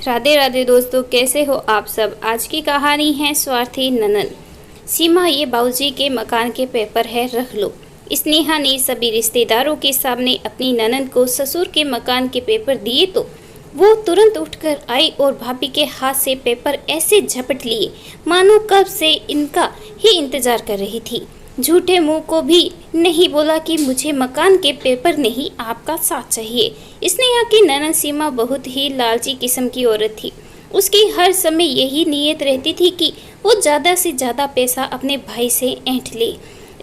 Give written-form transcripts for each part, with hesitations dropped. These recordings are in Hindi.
राधे राधे दोस्तों, कैसे हो आप सब। आज की कहानी है स्वार्थी ननन। सीमा, ये बाबूजी के मकान के पेपर है, रख लो। स्नेहा ने सभी रिश्तेदारों के सामने अपनी ननन को ससुर के मकान के पेपर दिए तो वो तुरंत उठकर आई और भाभी के हाथ से पेपर ऐसे झपट लिए मानो कब से इनका ही इंतजार कर रही थी। झूठे मुंह को भी नहीं बोला कि मुझे मकान के पेपर नहीं, आपका साथ चाहिए। स्नेहा की ननद सीमा बहुत ही लालची किस्म की औरत थी। उसकी हर समय यही नीयत रहती थी कि वो ज़्यादा से ज़्यादा पैसा अपने भाई से ऐंठ ले।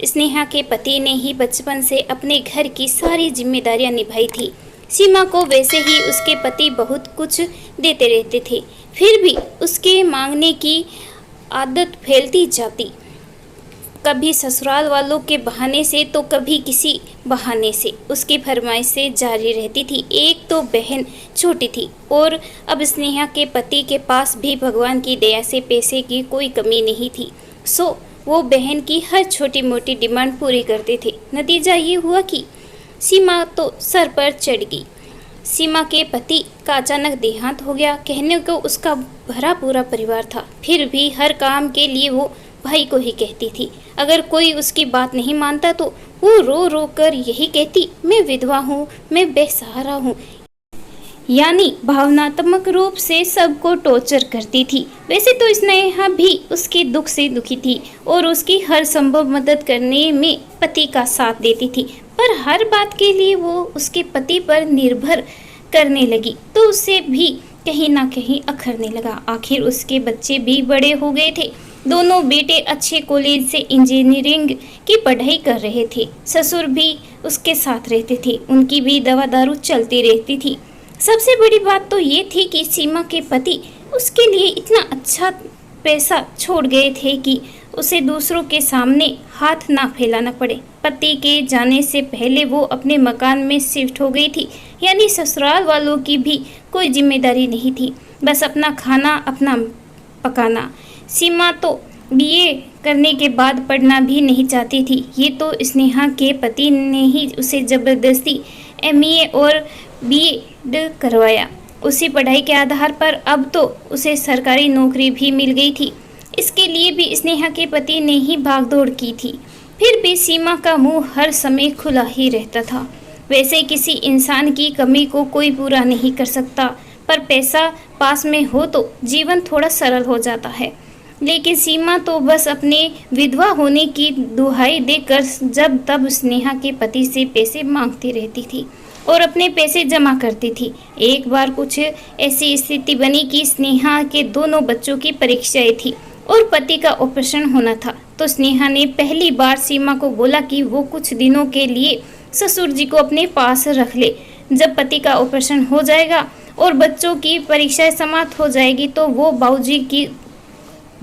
स्नेहा के पति ने ही बचपन से अपने घर की सारी जिम्मेदारियां निभाई थी। सीमा को वैसे ही उसके पति बहुत कुछ देते रहते थे, फिर भी उसके मांगने की आदत फैलती जाती। कभी ससुराल वालों के बहाने से तो कभी किसी बहाने से उसकी फरमाइशें जारी रहती थी। एक तो बहन छोटी थी और अब स्नेहा के पति के पास भी भगवान की दया से पैसे की कोई कमी नहीं थी, सो वो बहन की हर छोटी मोटी डिमांड पूरी करते थे। नतीजा ये हुआ कि सीमा तो सर पर चढ़ गई। सीमा के पति का अचानक देहांत हो गया। कहने को उसका भरा पूरा परिवार था, फिर भी हर काम के लिए वो भाई को ही कहती थी। अगर कोई उसकी बात नहीं मानता तो वो रो रो कर यही कहती, मैं विधवा हूँ, मैं बेसहारा हूँ। यानी भावनात्मक रूप से सबको टॉर्चर करती थी। वैसे तो स्नेहा भी उसके दुख से दुखी थी और उसकी हर संभव मदद करने में पति का साथ देती थी, पर हर बात के लिए वो उसके पति पर निर्भर करने लगी तो उससे भी कहीं ना कहीं अखरने लगा। आखिर उसके बच्चे भी बड़े हो गए थे। दोनों बेटे अच्छे कॉलेज से इंजीनियरिंग की पढ़ाई कर रहे थे। ससुर भी उसके साथ रहते थे, उनकी भी दवा दारू चलती रहती थी। सबसे बड़ी बात तो ये थी कि सीमा के पति उसके लिए इतना अच्छा पैसा छोड़ गए थे कि उसे दूसरों के सामने हाथ ना फैलाना पड़े। पति के जाने से पहले वो अपने मकान में शिफ्ट हो गई थी, यानी ससुराल वालों की भी कोई जिम्मेदारी नहीं थी, बस अपना खाना अपना पकाना। सीमा तो बीए करने के बाद पढ़ना भी नहीं चाहती थी। ये तो स्नेहा के पति ने ही उसे ज़बरदस्ती एमए और बीएड करवाया। उसी पढ़ाई के आधार पर अब तो उसे सरकारी नौकरी भी मिल गई थी। इसके लिए भी स्नेहा के पति ने ही भागदौड़ की थी। फिर भी सीमा का मुंह हर समय खुला ही रहता था। वैसे किसी इंसान की कमी को कोई पूरा नहीं कर सकता, पर पैसा पास में हो तो जीवन थोड़ा सरल हो जाता है। लेकिन सीमा तो बस अपने विधवा होने की दुहाई देकर जब तब स्नेहा के पति से पैसे मांगती रहती थी और अपने पैसे जमा करती थी। एक बार कुछ ऐसी स्थिति बनी कि स्नेहा के दोनों बच्चों की परीक्षाएं थी और पति का ऑपरेशन होना था, तो स्नेहा ने पहली बार सीमा को बोला कि वो कुछ दिनों के लिए ससुर जी को अपने पास रख ले। जब पति का ऑपरेशन हो जाएगा और बच्चों की परीक्षाएं समाप्त हो जाएगी तो वो बाबूजी की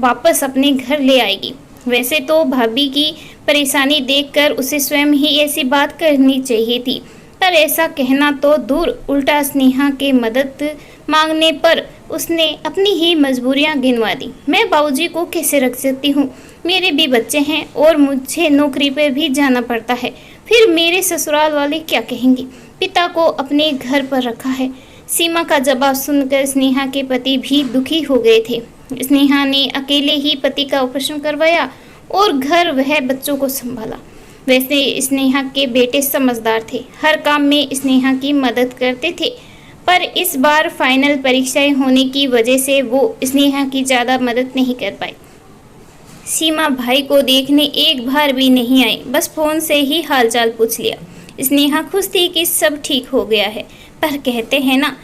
वापस अपने घर ले आएगी। वैसे तो भाभी की परेशानी देखकर उसे स्वयं ही ऐसी बात करनी चाहिए थी, पर ऐसा कहना तो दूर, उल्टा स्नेहा के मदद मांगने पर उसने अपनी ही मजबूरियां गिनवा दी। मैं बाबूजी को कैसे रख सकती हूँ, मेरे भी बच्चे हैं और मुझे नौकरी पर भी जाना पड़ता है, फिर मेरे ससुराल वाले क्या कहेंगे। पिता को अपने घर पर रखा है। सीमा का जवाब सुनकर स्नेहा के पति भी दुखी हो गए थे। स्नेहा ने अकेले ही पति का ऑपरेशन करवाया और घर वह बच्चों को संभाला। वैसे स्नेहा के बेटे समझदार थे, हर काम में स्नेहा की मदद करते थे, पर इस बार फाइनल परीक्षाएं होने की वजह से वो स्नेहा की ज़्यादा मदद नहीं कर पाई। सीमा भाई को देखने एक बार भी नहीं आई, बस फ़ोन से ही हालचाल पूछ लिया। स्नेहा खुश थी कि सब ठीक हो गया है, पर कहते हैं ना,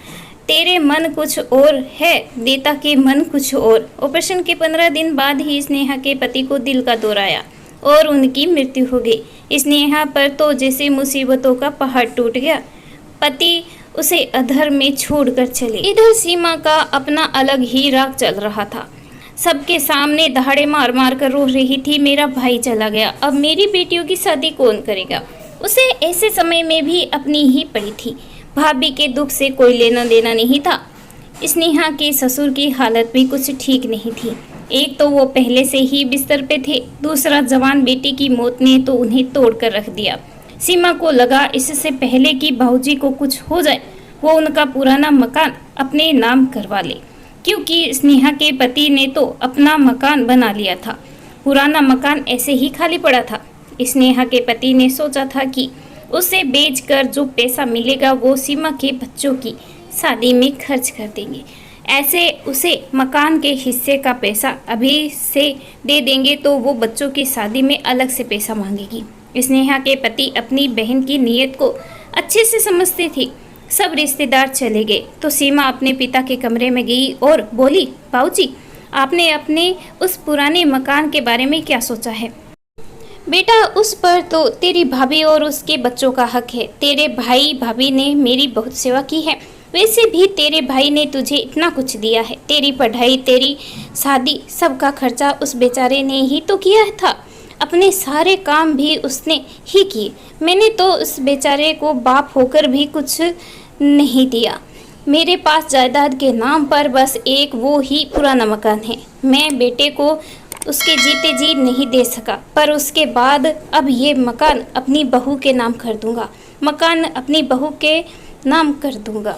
तेरे मन कुछ और है, देता के मन कुछ और। ऑपरेशन के 15 दिन बाद ही स्नेहा के पति को दिल का दौरा आया और उनकी मृत्यु हो गई। स्नेहा पर तो जैसे मुसीबतों का पहाड़ टूट गया। पति उसे अधर में छोड़कर चले। इधर सीमा का अपना अलग ही राग चल रहा था। सबके सामने दहाड़े मार मार कर रो रही थी, मेरा भाई चला गया, अब मेरी बेटियों की शादी कौन करेगा। उसे ऐसे समय में भी अपनी ही पड़ी थी। भाभी के दुख से कोई लेना देना नहीं था। स्नेहा के ससुर की हालत भी कुछ ठीक नहीं थी। एक तो वो पहले से ही बिस्तर पे थे, दूसरा जवान बेटी की मौत ने तो उन्हें तोड़ कर रख दिया। सीमा को लगा इससे पहले कि बाबूजी को कुछ हो जाए वो उनका पुराना मकान अपने नाम करवा ले, क्योंकि स्नेहा के पति ने तो अपना मकान बना लिया था। पुराना मकान ऐसे ही खाली पड़ा था। स्नेहा के पति ने सोचा था कि उसे बेचकर जो पैसा मिलेगा वो सीमा के बच्चों की शादी में खर्च कर देंगे। ऐसे उसे मकान के हिस्से का पैसा अभी से दे देंगे तो वो बच्चों की शादी में अलग से पैसा मांगेगी। स्नेहा के पति अपनी बहन की नीयत को अच्छे से समझते थे। सब रिश्तेदार चले गए तो सीमा अपने पिता के कमरे में गई और बोली, बाबूजी, आपने अपने उस पुराने मकान के बारे में क्या सोचा है? बेटा, उस पर तो तेरी भाभी और उसके बच्चों का हक है। तेरे भाई भाभी ने मेरी बहुत सेवा की है। वैसे भी तेरे भाई ने तुझे इतना कुछ दिया है। तेरी पढ़ाई, तेरी शादी, सबका खर्चा उस बेचारे ने ही तो किया था। अपने सारे काम भी उसने ही किए। मैंने तो उस बेचारे को बाप होकर भी कुछ नहीं दिया। मेरे पास जायदाद के नाम पर बस एक वो ही पुराना मकान है। मैं बेटे को उसके जीते जी नहीं दे सका, पर उसके बाद अब ये मकान अपनी बहू के नाम कर दूंगा। मकान अपनी बहू के नाम कर दूंगा।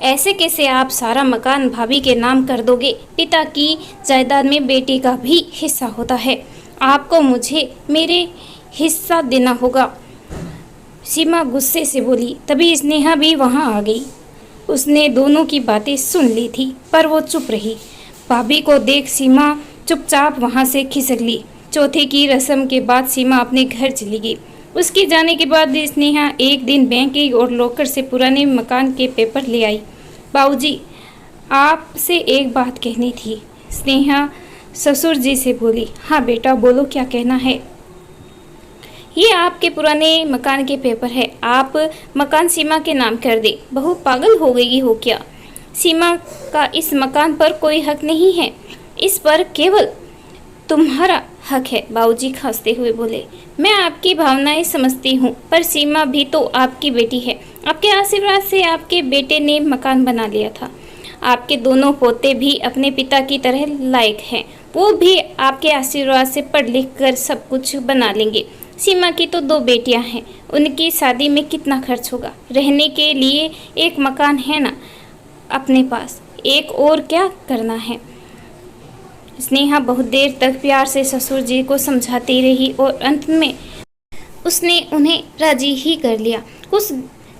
ऐसे कैसे आप सारा मकान भाभी के नाम कर दोगे? पिता की जायदाद में बेटी का भी हिस्सा होता है। आपको मुझे मेरे हिस्सा देना होगा। सीमा गुस्से से बोली। तभी स्नेहा भी वहां आ गई। उसने दोनों की बातें सुन ली थी, पर वो चुप रही। भाभी को देख सीमा चुपचाप वहां से खिसक ली। चौथे की रस्म के बाद सीमा अपने घर चली गई। उसके जाने के बाद स्नेहा एक दिन बैंक और लॉकर से पुराने मकान के पेपर ले आई। बाबूजी, आपसे एक बात कहनी थी। स्नेहा ससुर जी से बोली। हाँ बेटा, बोलो, क्या कहना है? ये आपके पुराने मकान के पेपर है। आप मकान सीमा के नाम कर दे। बहू पागल हो गई हो क्या? सीमा का इस मकान पर कोई हक नहीं है। इस पर केवल तुम्हारा हक है। बाबूजी खांसते हुए बोले। मैं आपकी भावनाएं समझती हूँ, पर सीमा भी तो आपकी बेटी है। आपके आशीर्वाद से आपके बेटे ने मकान बना लिया था। आपके दोनों पोते भी अपने पिता की तरह लायक हैं। वो भी आपके आशीर्वाद से पढ़ लिख कर सब कुछ बना लेंगे। सीमा की तो 2 बेटियां हैं। उनकी शादी में कितना खर्च होगा? रहने के लिए एक मकान है ना अपने पास, एक और क्या करना है? स्नेहा बहुत देर तक प्यार से ससुर जी को समझाती रही और अंत में उसने उन्हें राजी ही कर लिया। कुछ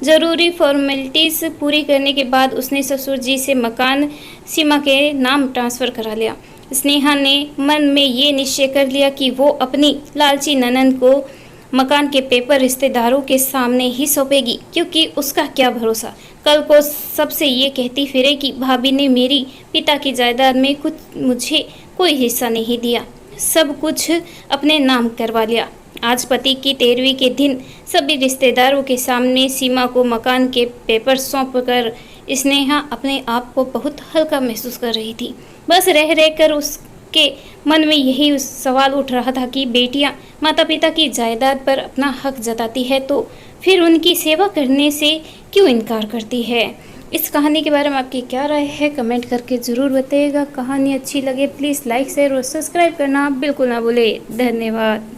ज़रूरी फॉर्मेलिटीज़ पूरी करने के बाद उसने ससुर जी से मकान सीमा के नाम ट्रांसफ़र करा लिया। स्नेहा ने मन में ये निश्चय कर लिया कि वो अपनी लालची ननद को मकान के पेपर रिश्तेदारों के सामने ही सौंपेगी, क्योंकि उसका क्या भरोसा, कल को सबसे ये कहती फिरे कि भाभी ने मेरी पिता की जायदाद में कुछ मुझे कोई हिस्सा नहीं दिया, सब कुछ अपने नाम करवा लिया। आज पति की 13वीं के दिन सभी रिश्तेदारों के सामने सीमा को मकान के पेपर सौंपकर स्नेहा अपने आप को बहुत हल्का महसूस कर रही थी। बस रह रहकर उसके मन में यही सवाल उठ रहा था कि बेटियां माता पिता की जायदाद पर अपना हक जताती है तो फिर उनकी सेवा करने से क्यों इनकार करती है। इस कहानी के बारे में आपकी क्या राय है, कमेंट करके ज़रूर बताइएगा। कहानी अच्छी लगे प्लीज़ लाइक शेयर और सब्सक्राइब करना बिल्कुल ना भूलें। धन्यवाद।